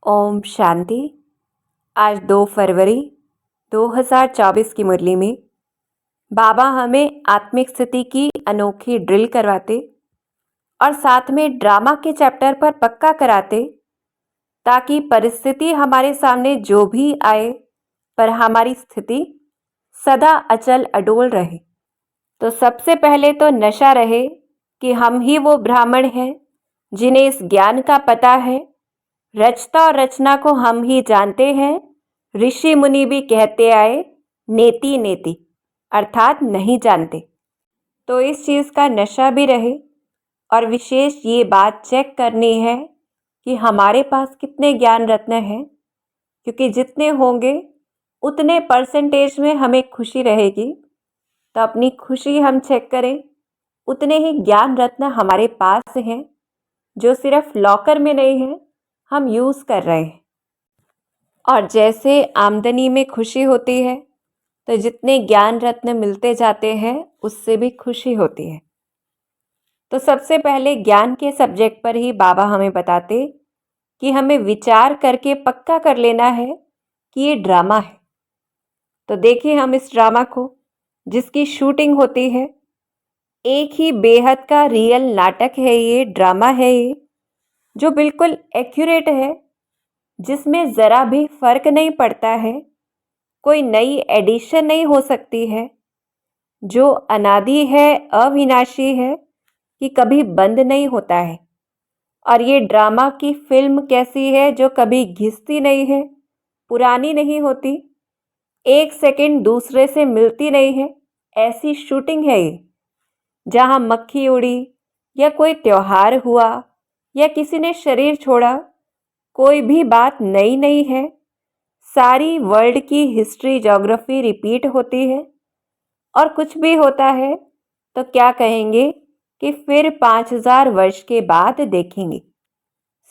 ओम शांति। आज 2 फरवरी 2024 की मुरली में बाबा हमें आत्मिक स्थिति की अनोखी ड्रिल करवाते और साथ में ड्रामा के चैप्टर पर पक्का कराते, ताकि परिस्थिति हमारे सामने जो भी आए पर हमारी स्थिति सदा अचल अडोल रहे। तो सबसे पहले तो नशा रहे कि हम ही वो ब्राह्मण हैं जिन्हें इस ज्ञान का पता है। रचता और रचना को हम ही जानते हैं। ऋषि मुनि भी कहते आए नेति नेति, अर्थात नहीं जानते। तो इस चीज़ का नशा भी रहे और विशेष ये बात चेक करनी है कि हमारे पास कितने ज्ञान रत्न हैं, क्योंकि जितने होंगे उतने परसेंटेज में हमें खुशी रहेगी। तो अपनी खुशी हम चेक करें, उतने ही ज्ञान रत्न हमारे पास हैं जो सिर्फ लॉकर में नहीं है, हम यूज़ कर रहे हैं। और जैसे आमदनी में खुशी होती है, तो जितने ज्ञान रत्न मिलते जाते हैं उससे भी खुशी होती है। तो सबसे पहले ज्ञान के सब्जेक्ट पर ही बाबा हमें बताते कि हमें विचार करके पक्का कर लेना है कि ये ड्रामा है। तो देखिए हम इस ड्रामा को जिसकी शूटिंग होती है, एक ही बेहद का रियल नाटक है, ये ड्रामा है, ये जो बिल्कुल एक्यूरेट है, जिसमें ज़रा भी फर्क नहीं पड़ता है, कोई नई एडिशन नहीं हो सकती है, जो अनादि है, अविनाशी है, कि कभी बंद नहीं होता है। और ये ड्रामा की फिल्म कैसी है, जो कभी घिसती नहीं है, पुरानी नहीं होती, एक सेकंड दूसरे से मिलती नहीं है, ऐसी शूटिंग है ये। जहाँ मक्खी उड़ी या कोई त्योहार हुआ या किसी ने शरीर छोड़ा, कोई भी बात नई नहीं है। सारी वर्ल्ड की हिस्ट्री ज्योग्राफी रिपीट होती है। और कुछ भी होता है तो क्या कहेंगे कि फिर 5000 वर्ष के बाद देखेंगे।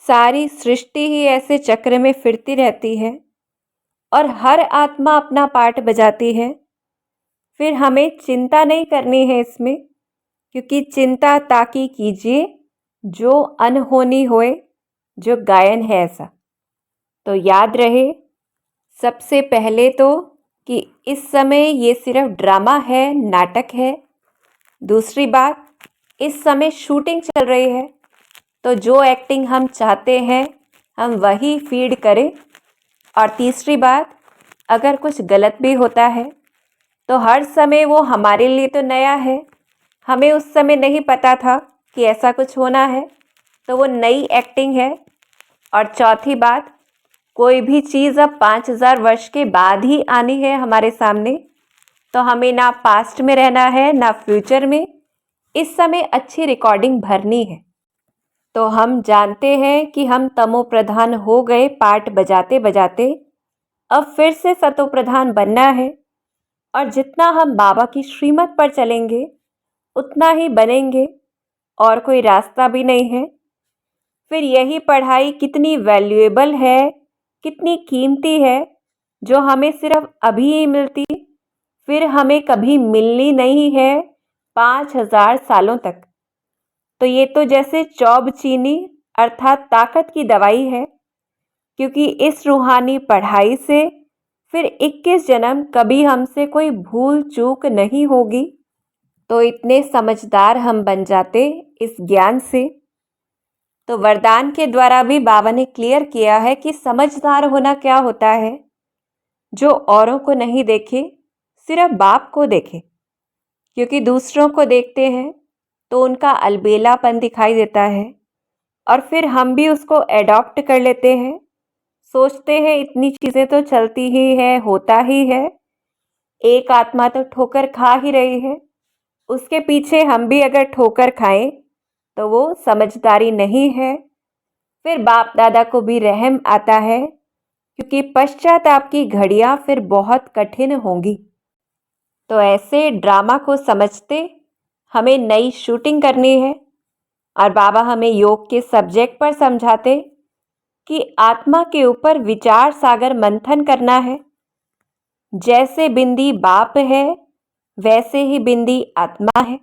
सारी सृष्टि ही ऐसे चक्र में फिरती रहती है और हर आत्मा अपना पार्ट बजाती है। फिर हमें चिंता नहीं करनी है इसमें, क्योंकि चिंता ताकि कीजिए जो अनहोनी होए, जो गायन है ऐसा। तो याद रहे सबसे पहले तो कि इस समय ये सिर्फ ड्रामा है, नाटक है। दूसरी बात, इस समय शूटिंग चल रही है, तो जो एक्टिंग हम चाहते हैं हम वही फीड करें। और तीसरी बात, अगर कुछ गलत भी होता है तो हर समय वो हमारे लिए तो नया है, हमें उस समय नहीं पता था कि ऐसा कुछ होना है, तो वो नई एक्टिंग है। और चौथी बात, कोई भी चीज़ अब 5000 वर्ष के बाद ही आनी है हमारे सामने, तो हमें ना पास्ट में रहना है ना फ्यूचर में। इस समय अच्छी रिकॉर्डिंग भरनी है। तो हम जानते हैं कि हम तमो प्रधान हो गए पार्ट बजाते बजाते, अब फिर से सतो प्रधान बनना है। और जितना हम बाबा की श्रीमत पर चलेंगे उतना ही बनेंगे, और कोई रास्ता भी नहीं है। फिर यही पढ़ाई कितनी वैल्यूएबल है, कितनी कीमती है, जो हमें सिर्फ अभी ही मिलती, फिर हमें कभी मिलनी नहीं है 5000 सालों तक। तो ये तो जैसे चौब चीनी अर्थात ताकत की दवाई है, क्योंकि इस रूहानी पढ़ाई से फिर 21 जन्म कभी हमसे कोई भूल चूक नहीं होगी। तो इतने समझदार हम बन जाते इस ज्ञान से। तो वरदान के द्वारा भी बाबा ने क्लियर किया है कि समझदार होना क्या होता है, जो औरों को नहीं देखे, सिर्फ बाप को देखे। क्योंकि दूसरों को देखते हैं तो उनका अलबेलापन दिखाई देता है, और फिर हम भी उसको एडॉप्ट कर लेते हैं। सोचते हैं इतनी चीज़ें तो चलती ही है, होता ही है, एक आत्मा तो ठोकर खा ही रही है, उसके पीछे हम भी अगर ठोकर खाएं तो वो समझदारी नहीं है। फिर बाप दादा को भी रहम आता है, क्योंकि पश्चाताप की घड़ियां फिर बहुत कठिन होंगी। तो ऐसे ड्रामा को समझते हमें नई शूटिंग करनी है। और बाबा हमें योग के सब्जेक्ट पर समझाते कि आत्मा के ऊपर विचार सागर मंथन करना है। जैसे बिंदी बाप है वैसे ही बिंदी आत्मा है।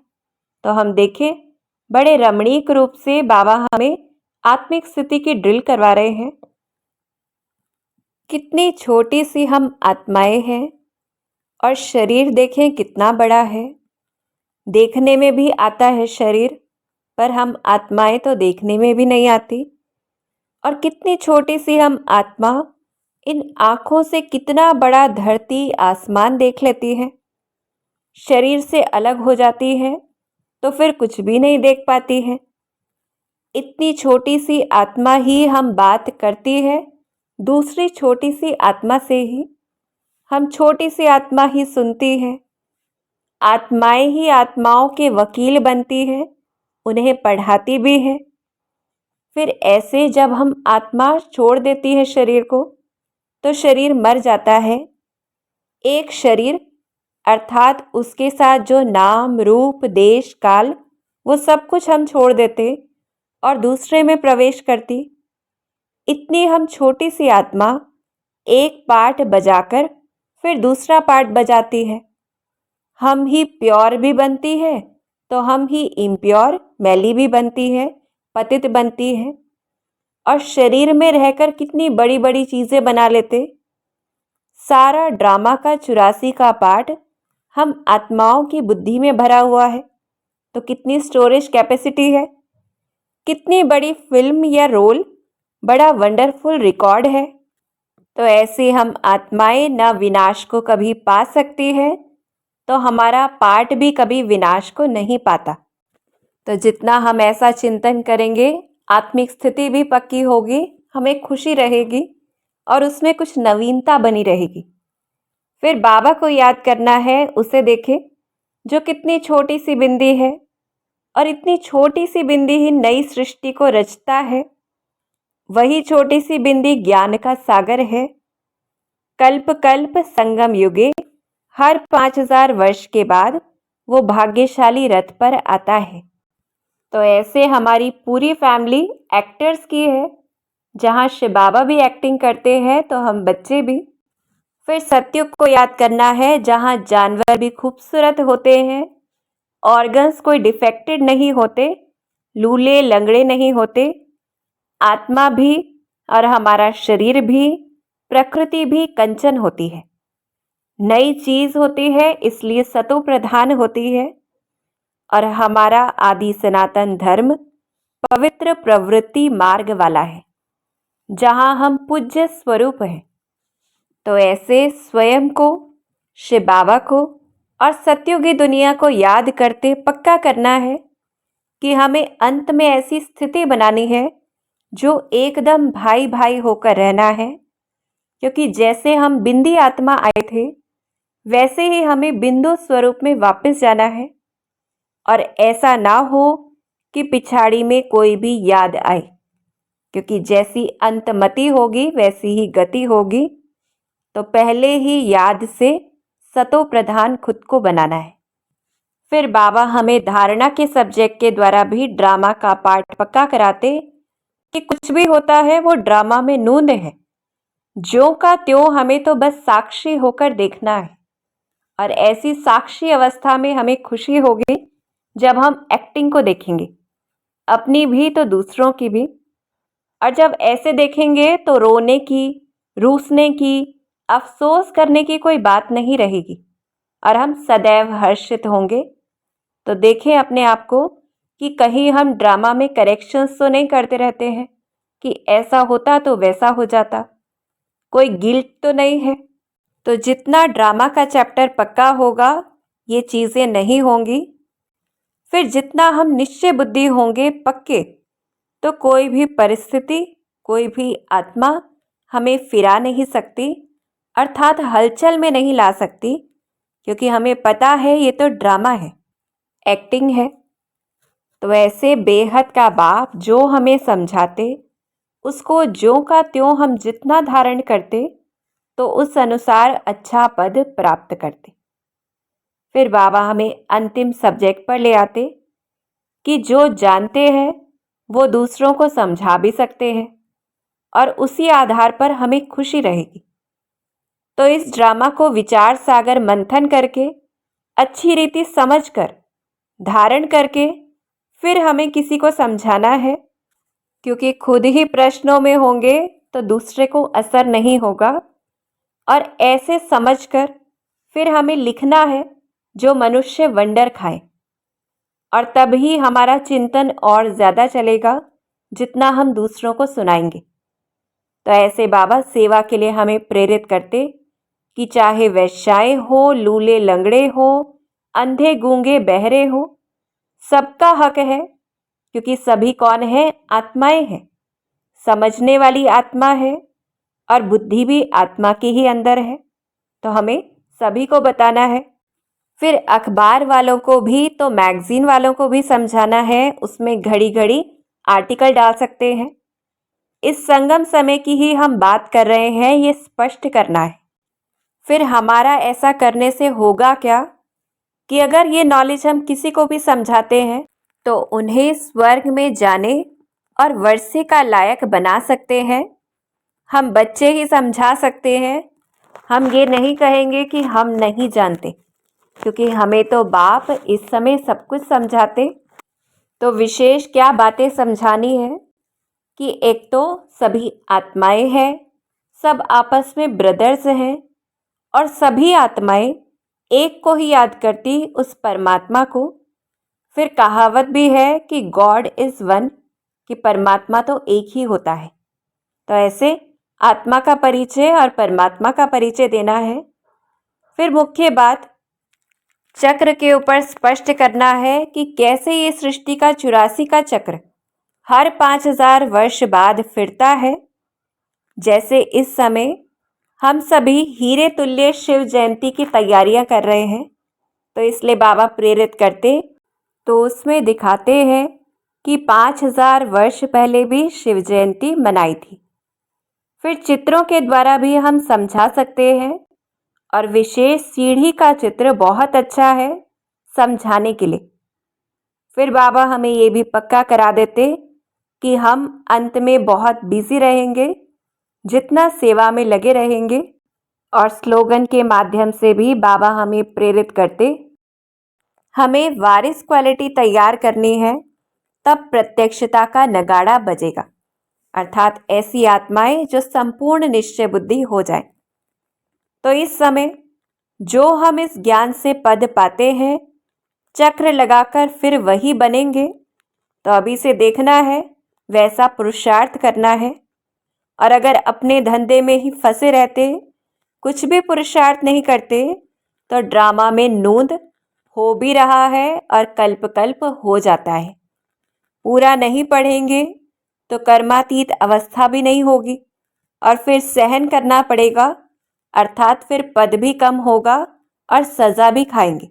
तो हम देखें बड़े रमणीक रूप से बाबा हमें आत्मिक स्थिति की ड्रिल करवा रहे हैं। कितनी छोटी सी हम आत्माएं हैं और शरीर देखें कितना बड़ा है। देखने में भी आता है शरीर, पर हम आत्माएं तो देखने में भी नहीं आती। और कितनी छोटी सी हम आत्मा इन आँखों से कितना बड़ा धरती आसमान देख लेती है। शरीर से अलग हो जाती है तो फिर कुछ भी नहीं देख पाती है। इतनी छोटी सी आत्मा ही हम बात करती है दूसरी छोटी सी आत्मा से ही। हम छोटी सी आत्मा ही सुनती है। आत्माएं ही आत्माओं के वकील बनती है, उन्हें पढ़ाती भी है। फिर ऐसे जब हम आत्मा छोड़ देती है शरीर को, तो शरीर मर जाता है। एक शरीर अर्थात उसके साथ जो नाम रूप देश काल वो सब कुछ हम छोड़ देते और दूसरे में प्रवेश करती। इतनी हम छोटी सी आत्मा एक पार्ट बजाकर फिर दूसरा पार्ट बजाती है। हम ही प्योर भी बनती है तो हम ही इम्प्योर मैली भी बनती है, पतित बनती है। और शरीर में रहकर कितनी बड़ी बड़ी चीज़ें बना लेते। सारा ड्रामा का 84 का पार्ट हम आत्माओं की बुद्धि में भरा हुआ है। तो कितनी स्टोरेज कैपेसिटी है, कितनी बड़ी फिल्म या रोल, बड़ा वंडरफुल रिकॉर्ड है। तो ऐसे हम आत्माएं न विनाश को कभी पा सकती है, तो हमारा पार्ट भी कभी विनाश को नहीं पाता। तो जितना हम ऐसा चिंतन करेंगे, आत्मिक स्थिति भी पक्की होगी, हमें खुशी रहेगी और उसमें कुछ नवीनता बनी रहेगी। फिर बाबा को याद करना है, उसे देखें जो कितनी छोटी सी बिंदी है और इतनी छोटी सी बिंदी ही नई सृष्टि को रचता है। वही छोटी सी बिंदी ज्ञान का सागर है। कल्प कल्प संगम युगे, हर 5000 वर्ष के बाद वो भाग्यशाली रथ पर आता है। तो ऐसे हमारी पूरी फैमिली एक्टर्स की है। जहाँ शिव बाबा भी एक्टिंग करते हैं तो हम बच्चे भी। फिर सत्युग को याद करना है, जहाँ जानवर भी खूबसूरत होते हैं, ऑर्गन्स कोई डिफेक्टेड नहीं होते, लूले लंगड़े नहीं होते। आत्मा भी और हमारा शरीर भी, प्रकृति भी कंचन होती है, नई चीज होती है, इसलिए सतो प्रधान होती है। और हमारा आदि सनातन धर्म पवित्र प्रवृत्ति मार्ग वाला है, जहाँ हम पूज्य स्वरूप हैं। तो ऐसे स्वयं को, शिव बाबा को और सत्युगी दुनिया को याद करते पक्का करना है कि हमें अंत में ऐसी स्थिति बनानी है जो एकदम भाई भाई होकर रहना है। क्योंकि जैसे हम बिंदी आत्मा आए थे, वैसे ही हमें बिंदु स्वरूप में वापस जाना है। और ऐसा ना हो कि पिछाड़ी में कोई भी याद आए, क्योंकि जैसी अंतमति होगी वैसी ही गति होगी। तो पहले ही याद से सतो प्रधान खुद को बनाना है। फिर बाबा हमें धारणा के सब्जेक्ट के द्वारा भी ड्रामा का पार्ट पक्का कराते कि कुछ भी होता है वो ड्रामा में नूंद है, ज्यों का त्यों हमें तो बस साक्षी होकर देखना है। और ऐसी साक्षी अवस्था में हमें खुशी होगी जब हम एक्टिंग को देखेंगे, अपनी भी तो दूसरों की भी। और जब ऐसे देखेंगे तो रोने की, रूसने की, अफसोस करने की कोई बात नहीं रहेगी और हम सदैव हर्षित होंगे। तो देखें अपने आप को कि कहीं हम ड्रामा में करेक्शंस तो नहीं करते रहते हैं कि ऐसा होता तो वैसा हो जाता, कोई गिल्ट तो नहीं है। तो जितना ड्रामा का चैप्टर पक्का होगा ये चीज़ें नहीं होंगी। फिर जितना हम निश्चय बुद्धि होंगे पक्के, तो कोई भी परिस्थिति, कोई भी आत्मा हमें फिरा नहीं सकती, अर्थात हलचल में नहीं ला सकती। क्योंकि हमें पता है ये तो ड्रामा है, एक्टिंग है। तो ऐसे बेहद का बाप जो हमें समझाते, उसको ज्यों का त्यों हम जितना धारण करते तो उस अनुसार अच्छा पद प्राप्त करते। फिर बाबा हमें अंतिम सब्जेक्ट पर ले आते कि जो जानते हैं वो दूसरों को समझा भी सकते हैं और उसी आधार पर हमें खुशी रहेगी। तो इस ड्रामा को विचार सागर मंथन करके, अच्छी रीति समझकर, धारण करके फिर हमें किसी को समझाना है। क्योंकि खुद ही प्रश्नों में होंगे तो दूसरे को असर नहीं होगा, और ऐसे समझकर फिर हमें लिखना है जो मनुष्य वंडर खाए, और तभी हमारा चिंतन और ज़्यादा चलेगा जितना हम दूसरों को सुनाएंगे। तो ऐसे बाबा सेवा के लिए हमें प्रेरित करते कि चाहे वैश्याएं हो, लूले लंगड़े हो, अंधे गूंगे बहरे हो, सबका हक है, क्योंकि सभी कौन है? आत्माएं हैं। समझने वाली आत्मा है और बुद्धि भी आत्मा के ही अंदर है। तो हमें सभी को बताना है। फिर अखबार वालों को भी, तो मैगजीन वालों को भी समझाना है, उसमें घड़ी घड़ी आर्टिकल डाल सकते हैं। इस संगम समय की ही हम बात कर रहे हैं, ये स्पष्ट करना है। फिर हमारा ऐसा करने से होगा क्या कि अगर ये नॉलेज हम किसी को भी समझाते हैं तो उन्हें स्वर्ग में जाने और वर्षे का लायक बना सकते हैं। हम बच्चे ही समझा सकते हैं। हम ये नहीं कहेंगे कि हम नहीं जानते, क्योंकि हमें तो बाप इस समय सब कुछ समझाते। तो विशेष क्या बातें समझानी है कि एक तो सभी आत्माएं हैं, सब आपस में ब्रदर्स हैं, और सभी आत्माएं एक को ही याद करती, उस परमात्मा को। फिर कहावत भी है कि गॉड इज़ वन, कि परमात्मा तो एक ही होता है। तो ऐसे आत्मा का परिचय और परमात्मा का परिचय देना है। फिर मुख्य बात चक्र के ऊपर स्पष्ट करना है कि कैसे ये सृष्टि का 84 का चक्र हर 5000 वर्ष बाद फिरता है। जैसे इस समय हम सभी हीरे तुल्य शिव जयंती की तैयारियां कर रहे हैं, तो इसलिए बाबा प्रेरित करते, तो उसमें दिखाते हैं कि 5000 वर्ष पहले भी शिव जयंती मनाई थी। फिर चित्रों के द्वारा भी हम समझा सकते हैं, और विशेष सीढ़ी का चित्र बहुत अच्छा है समझाने के लिए। फिर बाबा हमें ये भी पक्का करा देते कि हम अंत में बहुत बिजी रहेंगे जितना सेवा में लगे रहेंगे, और स्लोगन के माध्यम से भी बाबा हमें प्रेरित करते। हमें वारिस क्वालिटी तैयार करनी है, तब प्रत्यक्षता का नगाड़ा बजेगा, अर्थात ऐसी आत्माएं जो संपूर्ण निश्चय बुद्धि हो जाए। तो इस समय जो हम इस ज्ञान से पद पाते हैं, चक्र लगाकर फिर वही बनेंगे। तो अभी से देखना है, वैसा पुरुषार्थ करना है। और अगर अपने धंधे में ही फंसे रहते, कुछ भी पुरुषार्थ नहीं करते, तो ड्रामा में नूंद हो भी रहा है और कल्प कल्प हो जाता है। पूरा नहीं पढ़ेंगे तो कर्मातीत अवस्था भी नहीं होगी, और फिर सहन करना पड़ेगा, अर्थात फिर पद भी कम होगा और सज़ा भी खाएंगे।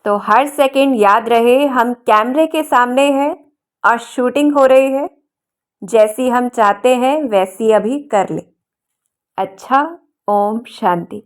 तो हर सेकंड याद रहे हम कैमरे के सामने हैं और शूटिंग हो रही है। जैसी हम चाहते हैं वैसी अभी कर ले। अच्छा, ओम शांति।